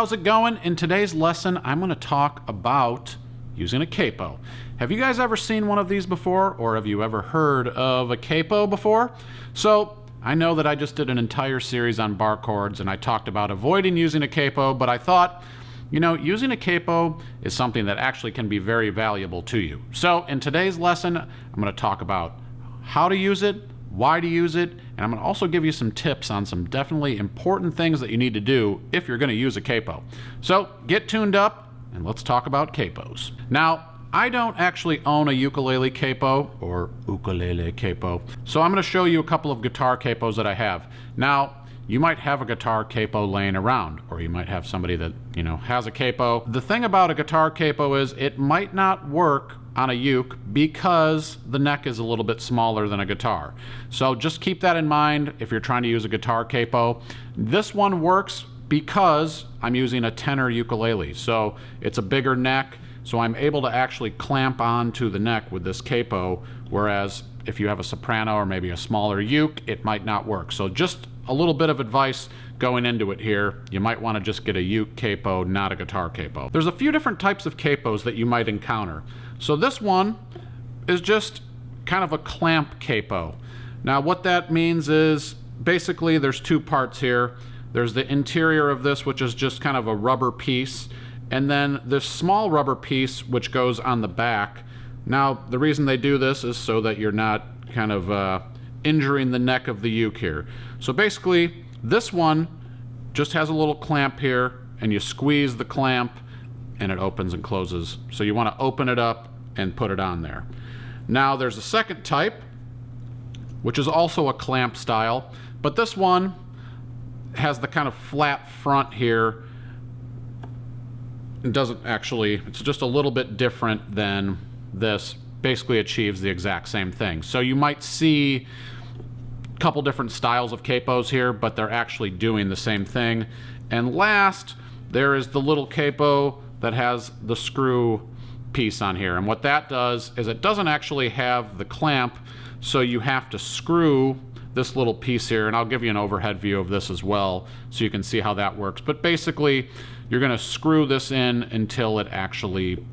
how's it going? In today's lesson, I'm going to talk about using a capo. Have you guys ever seen one of these before, or have you ever heard of a capo before? So I know that I just did an entire series on bar chords and I talked about avoiding using a capo, but I thought, you know, using a capo is something that actually can be very valuable to you. So in today's lesson, I'm going to talk about how to use it, why to use it, and I'm going to also give you some tips on some definitely important things that you need to do if you're going to use a capo. So get tuned up and let's talk about capos. Now, I don't actually own a ukulele capo or ukulele capo, so I'm going to show you a couple of guitar capos that I have. Now, you might have a guitar capo laying around, or you might have somebody that, you know, has a capo. The thing about a guitar capo is it might not work on a uke because the neck is a little bit smaller than a guitar. So just keep that in mind if you're trying to use a guitar capo. This one works because I'm using a tenor ukulele, so it's a bigger neck, so I'm able to actually clamp onto the neck with this capo, whereas if you have a soprano or maybe a smaller uke, it might not work. So just a little bit of advice going into it here. You might want to just get a uke capo, not a guitar capo. There's a few different types of capos that you might encounter. So this one is just kind of a clamp capo. Now what that means is basically there's two parts here. There's the interior of this, which is just kind of a rubber piece, and then this small rubber piece which goes on the back. Now the reason they do this is so that you're not kind of injuring the neck of the uke here. So basically this one just has a little clamp here, and you squeeze the clamp and it opens and closes. So you want to open it up and put it on there. Now there's a second type, which is also a clamp style, but this one has the kind of flat front here. It doesn't actually, it's just a little bit different than this. Basically achieves the exact same thing. So you might see a couple different styles of capos here, but they're actually doing the same thing. And last, there is the little capo that has the screw piece on here, and what that does is it doesn't actually have the clamp, so you have to screw this little piece here, and I'll give you an overhead view of this as well so you can see how that works. But basically you're going to screw this in until it actually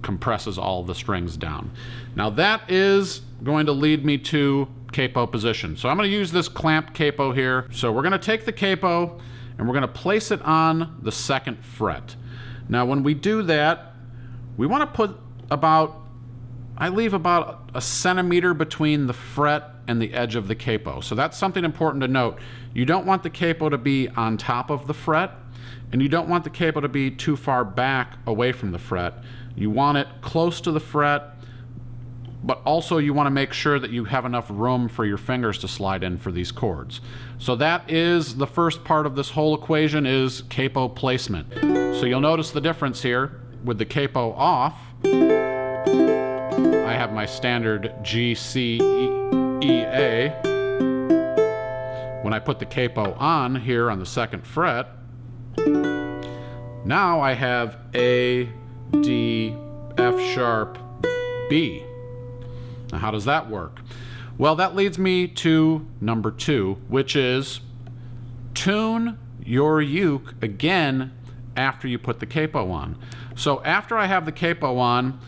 compresses all the strings down. Now that is going to lead me to capo position. So I'm going to use this clamp capo here. So we're going to take the capo and we're going to place it on the second fret. Now when we do that, we want to put I leave about a centimeter between the fret and the edge of the capo. So that's something important to note. You don't want the capo to be on top of the fret, and you don't want the capo to be too far back away from the fret. You want it close to the fret, but also you want to make sure that you have enough room for your fingers to slide in for these chords. So that is the first part of this whole equation, is capo placement. So you'll notice the difference here. With the capo off, I have my standard G, C, E, A. When I put the capo on here on the second fret, now I have A, D, F sharp, B. Now how does that work? Well, that leads me to number 2, which is tune your uke again after you put the capo on. So after I have the capo on,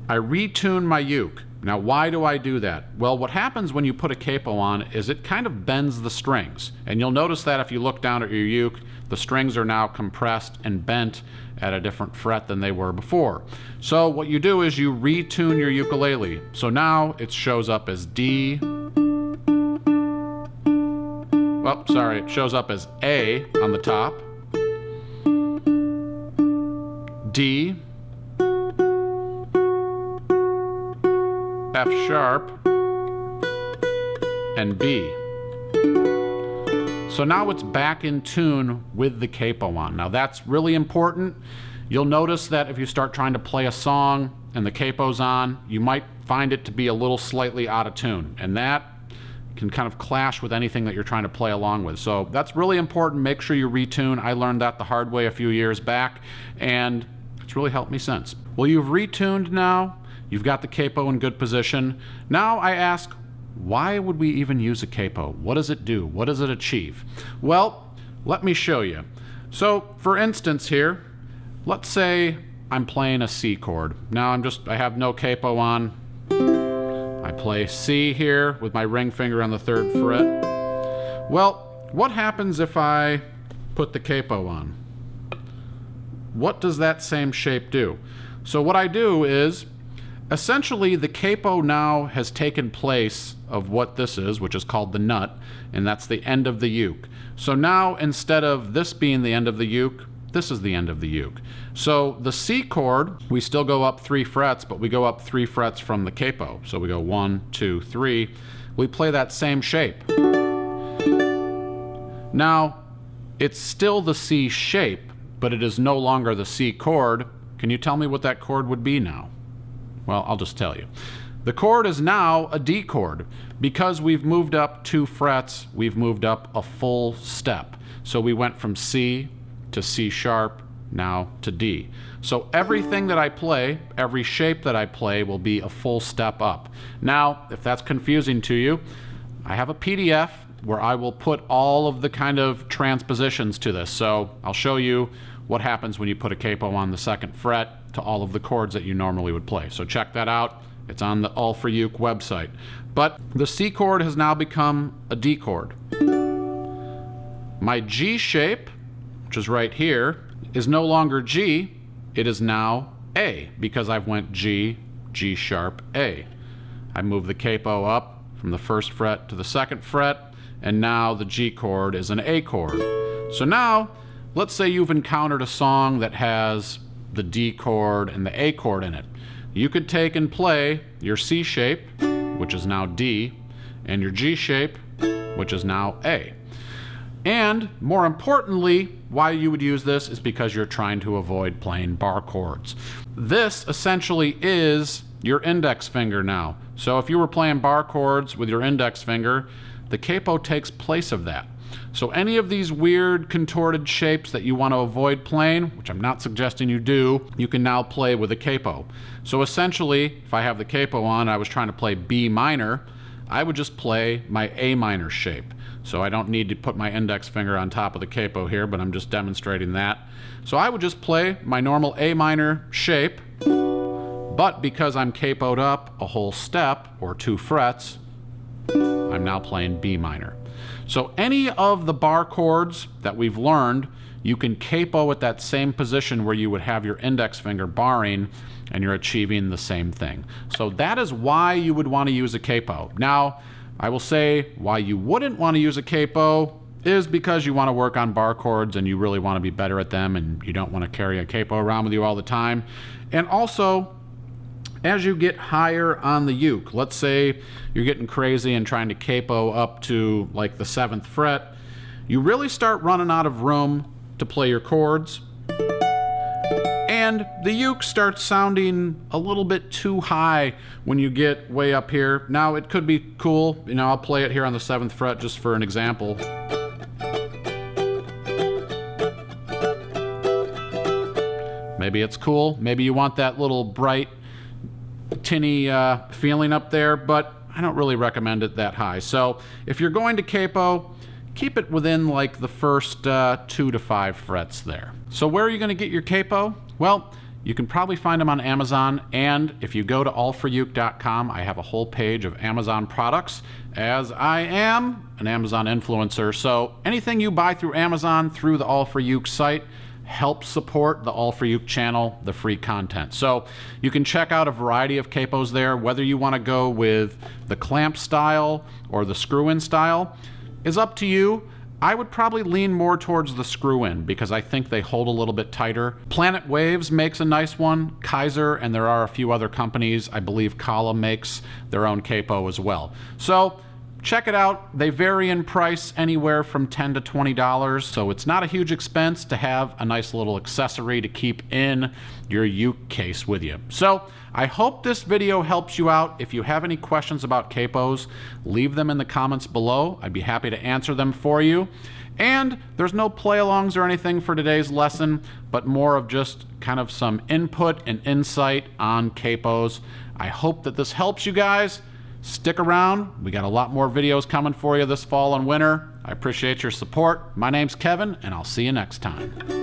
I retune my uke. Now why do I do that? Well, what happens when you put a capo on is it kind of bends the strings. And you'll notice that if you look down at your uke, the strings are now compressed and bent at a different fret than they were before. So what you do is you retune your ukulele. So now it shows up as D. Oh, sorry, it shows up as A on the top, D, F sharp, and B. So now it's back in tune with the capo on. Now that's really important. You'll notice that if you start trying to play a song and the capo's on, you might find it to be a little slightly out of tune, and that can kind of clash with anything that you're trying to play along with. So that's really important. Make sure you retune. I learned that the hard way a few years back, and it's really helped me since. Well, you've retuned now. You've got the capo in good position. Now I ask, why would we even use a capo? What does it do? What does it achieve? Well, let me show you. So for instance here, let's say I'm playing a C chord. Now I have no capo on. I play C here with my ring finger on the 3rd fret. Well, what happens if I put the capo on? What does that same shape do? So what I do is, essentially the capo now has taken place of what this is, which is called the nut, and that's the end of the uke. So now instead of this being the end of the uke, this is the end of the uke. So the C chord, we still go up 3 frets, but we go up 3 frets from the capo. So we go 1, 2, 3. We play that same shape. Now, it's still the C shape, but it is no longer the C chord. Can you tell me what that chord would be now? Well, I'll just tell you. The chord is now a D chord. Because we've moved up 2 frets, we've moved up a full step. So we went from C to C sharp, now to D. So everything that I play, every shape that I play will be a full step up. Now, if that's confusing to you, I have a PDF where I will put all of the kind of transpositions to this. So I'll show you what happens when you put a capo on the 2nd fret to all of the chords that you normally would play. So check that out. It's on the All for Uke website. But the C chord has now become a D chord. My G shape, which is right here, is no longer G, it is now A, because I've went G, G sharp, A. I move the capo up from the 1st fret to the 2nd fret, and now the G chord is an A chord. So now, let's say you've encountered a song that has the D chord and the A chord in it. You could take and play your C shape, which is now D, and your G shape, which is now A. And more importantly, why you would use this is because you're trying to avoid playing bar chords. This essentially is your index finger now. So if you were playing bar chords with your index finger, the capo takes place of that. So any of these weird contorted shapes that you want to avoid playing, which I'm not suggesting you do, you can now play with a capo. So essentially, if I have the capo on, I was trying to play B minor, I would just play my A minor shape. So I don't need to put my index finger on top of the capo here, but I'm just demonstrating that. So I would just play my normal A minor shape, but because I'm capoed up a whole step, or 2 frets, I'm now playing B minor. So any of the bar chords that we've learned, you can capo at that same position where you would have your index finger barring, and you're achieving the same thing. So that is why you would want to use a capo. Now, I will say why you wouldn't want to use a capo is because you want to work on bar chords and you really want to be better at them and you don't want to carry a capo around with you all the time. And also, as you get higher on the uke, let's say you're getting crazy and trying to capo up to like the 7th fret, you really start running out of room to play your chords. And the uke starts sounding a little bit too high when you get way up here. Now, it could be cool. You know, I'll play it here on the 7th fret just for an example. Maybe it's cool. Maybe you want that little bright, tinny feeling up there, but I don't really recommend it that high. So if you're going to capo, keep it within like the first 2 to 5 frets there. So where are you going to get your capo? Well, you can probably find them on Amazon, and if you go to allforuke.com, I have a whole page of Amazon products, as I am an Amazon influencer. So anything you buy through Amazon through the All for Uke site helps support the All for Uke channel, the free content. So you can check out a variety of capos there, whether you want to go with the clamp style or the screw-in style is up to you. I would probably lean more towards the screw-in because I think they hold a little bit tighter. Planet Waves makes a nice one, Kaiser, and there are a few other companies. I believe Kala makes their own capo as well. So check it out. They vary in price anywhere from $10 to $20, so it's not a huge expense to have a nice little accessory to keep in your uke case with you. So I hope this video helps you out. If you have any questions about capos, leave them in the comments below. I'd be happy to answer them for you. And there's no play-alongs or anything for today's lesson, but more of just kind of some input and insight on capos. I hope that this helps you guys. Stick around. We got a lot more videos coming for you this fall and winter. I appreciate your support. My name's Kevin, and I'll see you next time.